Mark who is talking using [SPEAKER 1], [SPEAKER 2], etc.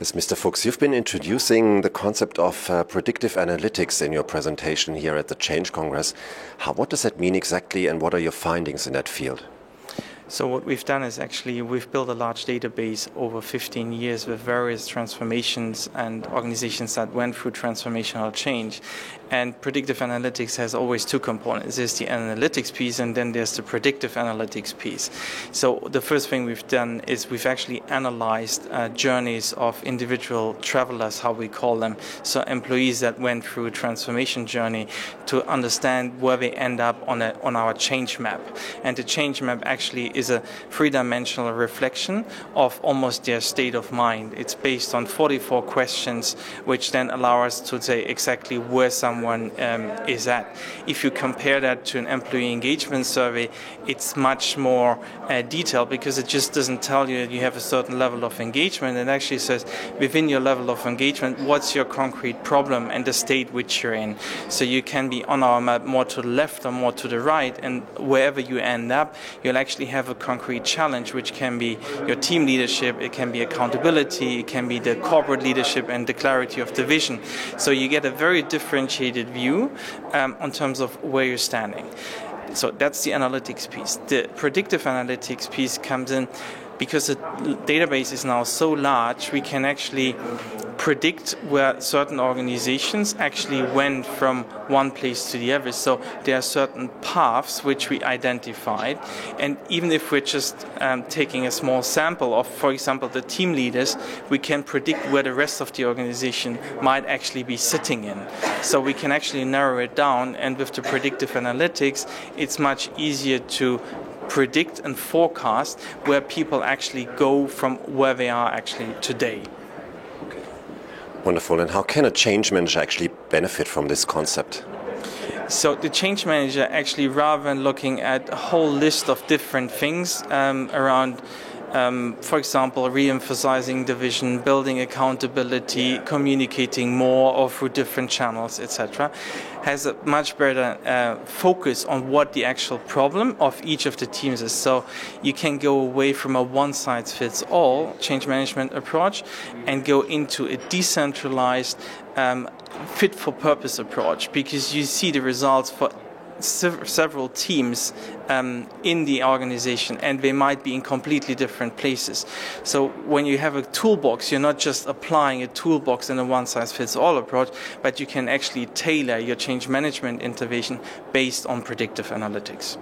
[SPEAKER 1] Yes, Mr. Fuchs, you've been introducing the concept of predictive analytics in your presentation here at the Change Congress. What does that mean exactly, and what are your findings in that field?
[SPEAKER 2] So what we've done is actually we've built a large database over 15 years with various transformations and organizations that went through transformational change. And predictive analytics has always two components. There's the analytics piece, and then there's the predictive analytics piece. So the first thing we've done is we've actually analyzed journeys of individual travelers, how we call them, so employees that went through a transformation journey, to understand where they end up on our change map. And the change map actually is a three-dimensional reflection of almost their state of mind. It's based on 44 questions, which then allow us to say exactly where someone is at. If you compare that to an employee engagement survey, it's much more detailed, because it just doesn't tell you that you have a certain level of engagement. It actually says within your level of engagement, what's your concrete problem and the state which you're in. So you can be on our map more to the left or more to the right, and wherever you end up, you'll actually have a concrete challenge, which can be your team leadership, it can be accountability, it can be the corporate leadership and the clarity of the vision. So you get a very differentiated view on terms of where you're standing. So that's the analytics piece. The predictive analytics piece comes in because the database is now so large, we can actually predict where certain organizations actually went from one place to the other. So there are certain paths which we identified, and even if we're just taking a small sample of, for example, the team leaders, we can predict where the rest of the organization might actually be sitting in. So we can actually narrow it down, and with the predictive analytics, it's much easier to predict and forecast where people actually go from where they are actually today.
[SPEAKER 1] Okay. Wonderful. And how can a change manager actually benefit from this concept?
[SPEAKER 2] So the change manager actually, rather than looking at a whole list of different things around, for example, re-emphasizing the vision, building accountability, communicating more or through different channels, etc., has a much better focus on what the actual problem of each of the teams is. So you can go away from a one-size-fits-all change management approach and go into a decentralized, fit-for-purpose approach, because you see the results for several teams in the organization, and they might be in completely different places. So when you have a toolbox, you're not just applying a toolbox in a one-size-fits-all approach, but you can actually tailor your change management intervention based on predictive analytics.